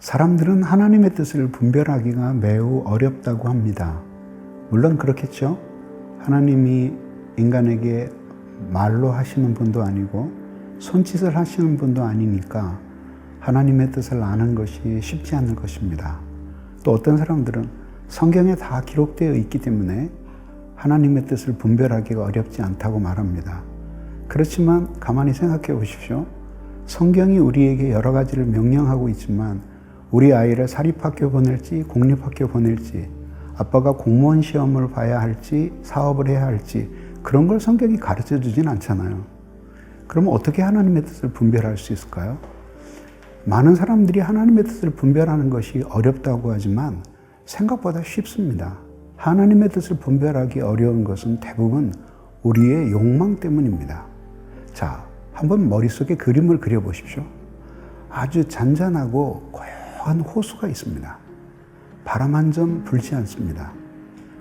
사람들은 하나님의 뜻을 분별하기가 매우 어렵다고 합니다. 물론 그렇겠죠. 하나님이 인간에게 말로 하시는 분도 아니고 손짓을 하시는 분도 아니니까 하나님의 뜻을 아는 것이 쉽지 않을 것입니다. 또 어떤 사람들은 성경에 다 기록되어 있기 때문에 하나님의 뜻을 분별하기가 어렵지 않다고 말합니다. 그렇지만 가만히 생각해 보십시오. 성경이 우리에게 여러 가지를 명령하고 있지만 우리 아이를 사립학교 보낼지 공립학교 보낼지 아빠가 공무원 시험을 봐야 할지 사업을 해야 할지 그런 걸 성경이 가르쳐 주진 않잖아요. 그러면 어떻게 하나님의 뜻을 분별할 수 있을까요? 많은 사람들이 하나님의 뜻을 분별하는 것이 어렵다고 하지만 생각보다 쉽습니다. 하나님의 뜻을 분별하기 어려운 것은 대부분 우리의 욕망 때문입니다. 자, 한번 머릿속에 그림을 그려보십시오. 아주 잔잔하고 고요한 호수가 있습니다. 바람 한 점 불지 않습니다.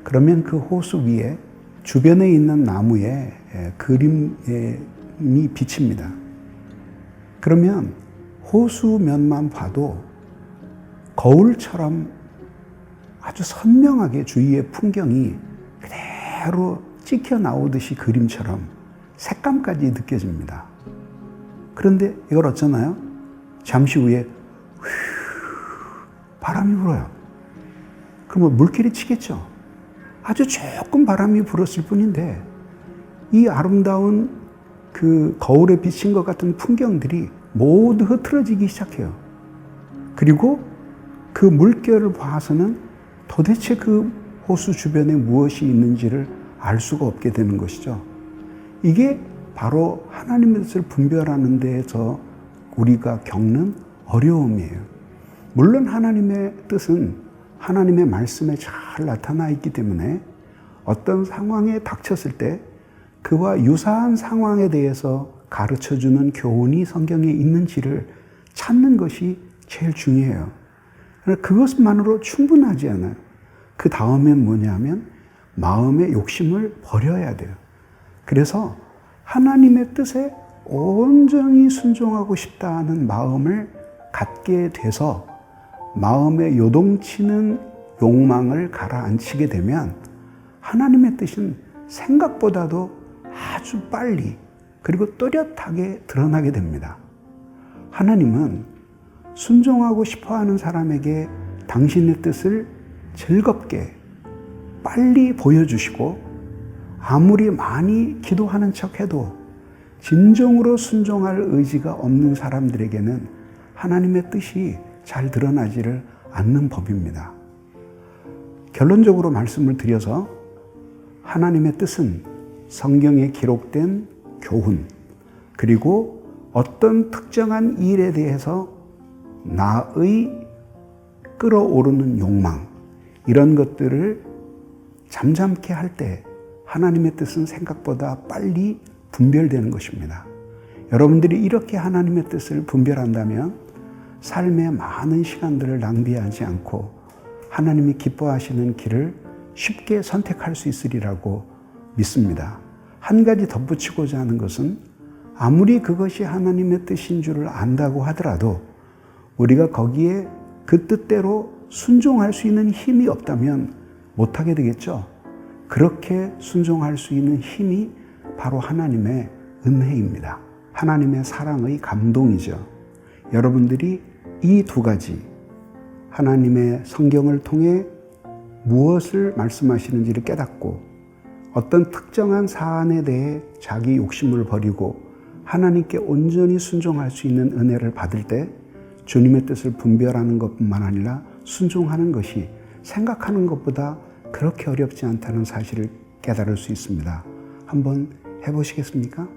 그러면 그 호수 위에 주변에 있는 나무에 그림이 비칩니다. 그러면 호수면만 봐도 거울처럼 아주 선명하게 주위의 풍경이 그대로 찍혀 나오듯이 그림처럼 색감까지 느껴집니다. 그런데 이걸 어쩌나요? 잠시 후에 바람이 불어요. 그러면 물길이 치겠죠. 아주 조금 바람이 불었을 뿐인데 이 아름다운 그 거울에 비친 것 같은 풍경들이 모두 흐트러지기 시작해요. 그리고 그 물결을 봐서는 도대체 그 호수 주변에 무엇이 있는지를 알 수가 없게 되는 것이죠. 이게 바로 하나님의 뜻을 분별하는 데에서 우리가 겪는 어려움이에요. 물론 하나님의 뜻은 하나님의 말씀에 잘 나타나 있기 때문에 어떤 상황에 닥쳤을 때 그와 유사한 상황에 대해서 가르쳐주는 교훈이 성경에 있는지를 찾는 것이 제일 중요해요. 그것만으로 충분하지 않아요. 그 다음엔 뭐냐면 마음의 욕심을 버려야 돼요. 그래서 하나님의 뜻에 온전히 순종하고 싶다는 마음을 갖게 돼서 마음에 요동치는 욕망을 가라앉히게 되면 하나님의 뜻은 생각보다도 아주 빨리 그리고 또렷하게 드러나게 됩니다. 하나님은 순종하고 싶어하는 사람에게 당신의 뜻을 즐겁게 빨리 보여주시고 아무리 많이 기도하는 척해도 진정으로 순종할 의지가 없는 사람들에게는 하나님의 뜻이 잘 드러나지를 않는 법입니다. 결론적으로 말씀을 드려서 하나님의 뜻은 성경에 기록된 교훈 그리고 어떤 특정한 일에 대해서 나의 끌어오르는 욕망 이런 것들을 잠잠케 할 때 하나님의 뜻은 생각보다 빨리 분별되는 것입니다. 여러분들이 이렇게 하나님의 뜻을 분별한다면 삶의 많은 시간들을 낭비하지 않고 하나님이 기뻐하시는 길을 쉽게 선택할 수 있으리라고 믿습니다. 한 가지 덧붙이고자 하는 것은 아무리 그것이 하나님의 뜻인 줄을 안다고 하더라도 우리가 거기에 그 뜻대로 순종할 수 있는 힘이 없다면 못하게 되겠죠. 그렇게 순종할 수 있는 힘이 바로 하나님의 은혜입니다. 하나님의 사랑의 감동이죠. 여러분들이 이 두 가지 하나님의 성경을 통해 무엇을 말씀하시는지를 깨닫고 어떤 특정한 사안에 대해 자기 욕심을 버리고 하나님께 온전히 순종할 수 있는 은혜를 받을 때 주님의 뜻을 분별하는 것뿐만 아니라 순종하는 것이 생각하는 것보다 그렇게 어렵지 않다는 사실을 깨달을 수 있습니다. 한번 해보시겠습니까?